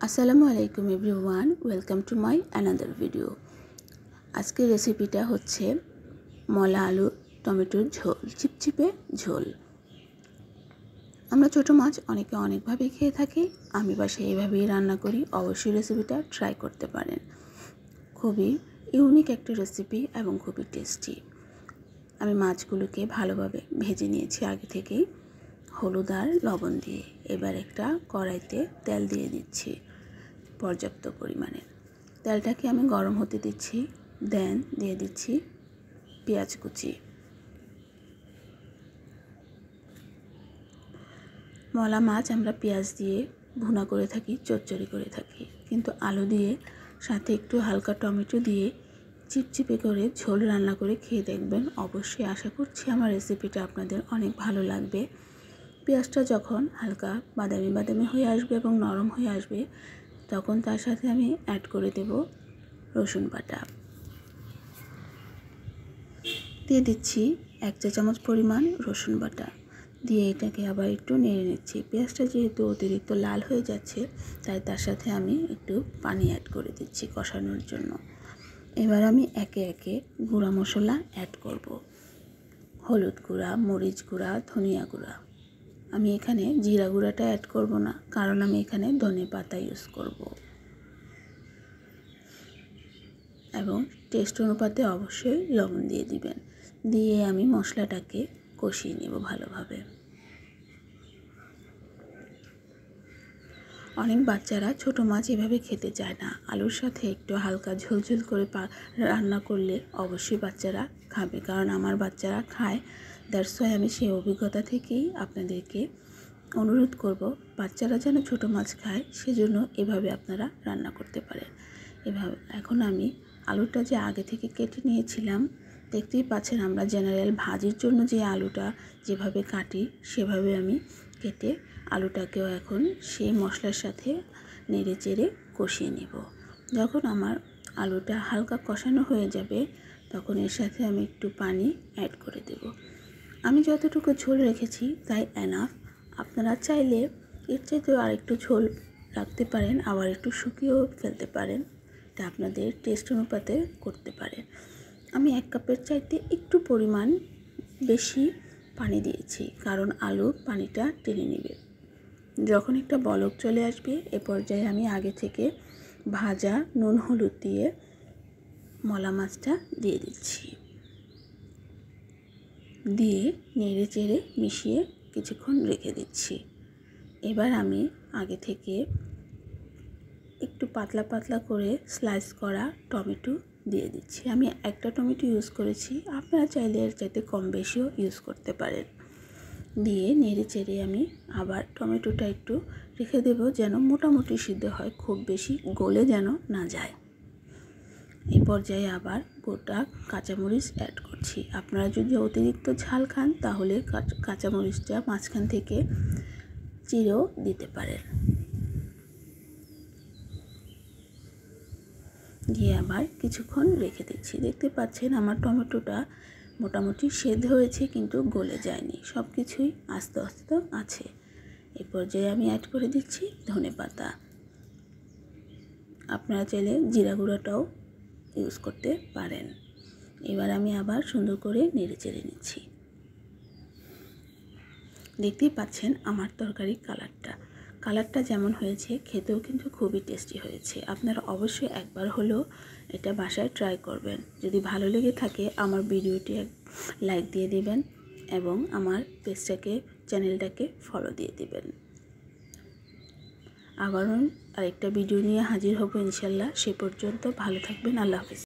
আসসালামু আলাইকুম everyone, welcome to my another video. আজকের রেসিপিটা হচ্ছে মলা আলু টমেটোর ঝোল, চিপচিপে ঝোল। আমরা ছোটো মাছ অনেকে অনেকভাবে খেয়ে থাকি, আমি বাসায় এইভাবেই রান্না করি। অবশ্যই রেসিপিটা ট্রাই করতে পারেন। খুবই ইউনিক একটা রেসিপি এবং খুবই টেস্টি। আমি মাছগুলোকে ভালোভাবে ভেজে নিয়েছি আগে থেকেই হলুদ আর লবণ দিয়ে। এবার একটা কড়াইতে তেল দিয়ে দিচ্ছি পর্যাপ্ত পরিমাণে। তেলটাকে আমি গরম হতে দিচ্ছি, দেন দিয়ে দিচ্ছি পেঁয়াজ কুচি। মলা মাছ আমরা পেঁয়াজ দিয়ে ভুনা করে থাকি, চচ্চড়ি করে থাকি, কিন্তু আলু দিয়ে সাথে একটু হালকা টমেটো দিয়ে চিপচিপে করে ঝোল রান্না করে খেয়ে দেখবেন। অবশ্যই আশা করছি আমার রেসিপিটা আপনাদের অনেক ভালো লাগবে। পেঁয়াজটা যখন হালকা বাদামি বাদামি হয়ে আসবে এবং নরম হয়ে আসবে, তখন তার সাথে আমি অ্যাড করে দেব রসুন বাটা। দিয়ে দিচ্ছি 1 চা চামচ পরিমাণ রসুন বাটা। দিয়ে এটাকে আবার একটু নেড়ে নিচ্ছি। পেঁয়াজটা যেহেতু অতিরিক্ত লাল হয়ে যাচ্ছে, তাই তার সাথে আমি একটু পানি অ্যাড করে দিচ্ছি কষানোর জন্য। এবার আমি একে একে গুঁড়া মশলা অ্যাড করব। হলুদ গুঁড়া, মরিচ গুঁড়া, ধনিয়া গুঁড়া। আমি এখানে জিরা গুঁড়াটা অ্যাড করব না, কারণ আমি এখানে ধনে পাতা ইউজ করব। এবং টেস্ট অনুপাতে অবশ্যই লবণ দিয়ে দিবেন। দিয়ে আমি মশলাটাকে কষিয়ে নেব ভালোভাবে। অনেক বাচ্চারা ছোটো মাছ এভাবে খেতে চায় না। আলুর সাথে একটু হালকা ঝোলঝোল করে রান্না করলে অবশ্যই বাচ্চারা খাবে, কারণ আমার বাচ্চারা খায়। দ্যাটস ওয়াই আমি সেই অভিজ্ঞতা থেকেই আপনাদেরকে অনুরোধ করব, বাচ্চারা যেন ছোটো মাছ খায়, সেজন্য এভাবে আপনারা রান্না করতে পারেন। এভাবে এখন আমি আলুটা যে আগে থেকে কেটে নিয়েছিলাম, দেখতেই পাচ্ছেন আমরা জেনারেল ভাজির জন্য যে আলুটা যেভাবে কাটি, সেভাবে আমি কেটে আলুটাকেও এখন সেই মশলার সাথে নেড়ে চেড়ে কষিয়ে নেব। যখন আমার আলুটা হালকা কষানো হয়ে যাবে, তখন এর সাথে আমি একটু পানি অ্যাড করে দেব। আমি যতটুকু ঝোল রেখেছি তাই এনাফ। আপনারা চাইলে এর চাইতেও আরেকটু ঝোল রাখতে পারেন, আবার একটু শুকিয়েও ফেলতে পারেন। এটা আপনাদের টেস্ট অনুপাতে করতে পারেন। আমি 1 কাপের চাইতে একটু পরিমাণ বেশি পানি দিয়েছি, কারণ আলু পানিটা টেনে নেবে। যখন একটা বলক চলে আসবে, এ পর্যায়ে আমি আগে থেকে ভাজা নুন হলুদ দিয়ে মলা মাছটা দিয়ে দিচ্ছি। দিয়ে নেড়ে চেড়ে মিশিয়ে কিছুক্ষণ রেখে দিচ্ছি। এবার আমি আগে থেকে একটু পাতলা পাতলা করে স্লাইস করা টমেটো দিয়ে দিচ্ছি। আমি একটা টমেটো ইউজ করেছি, আপনারা চাইলে এর চাইতে কম বেশিও ইউজ করতে পারেন। দিয়ে নেড়ে চেড়ে আমি আবার টমেটোটা একটু রেখে দেব, যেন মোটামুটি সিদ্ধ হয়, খুব বেশি গলে যেন না যায়। এই পর্যায়ে আবার গোটা কাঁচামরিচ অ্যাড করছি। আপনারা যদি অতিরিক্ত ঝাল খান, তাহলে কাঁচামরিচটা মাঝখান থেকে চিরেও দিতে পারেন। দিয়ে আবার কিছুক্ষণ রেখে দিচ্ছি। দেখতে পাচ্ছেন আমার টমেটোটা মোটামুটি সেদ্ধ হয়েছে, কিন্তু গলে যায়নি, সব কিছুই আস্তে আস্তে আছে। এই পর্যায়ে আমি অ্যাড করে দিচ্ছি ধনেপাতা। আপনারা চাইলে জিরা গুঁড়াটাও ইউজ করতে পারেন। এবার আমি আবার সুন্দর করে নেড়ে চেড়ে নিচ্ছি। দেখতেই পাচ্ছেন আমার তরকারির কালারটা যেমন হয়েছে, খেতেও কিন্তু খুবই টেস্টি হয়েছে। আপনারা অবশ্যই একবার হলেও এটা বাসায় ট্রাই করবেন। যদি ভালো লেগে থাকে আমার ভিডিওটি লাইক দিয়ে দিবেন এবং আমার চ্যানেলটাকে ফলো দিয়ে দিবেন। আবারও আরেকটা ভিডিও নিয়ে হাজির হব ইনশাল্লাহ। সে পর্যন্ত ভালো থাকবেন। আল্লাহ হাফেজ।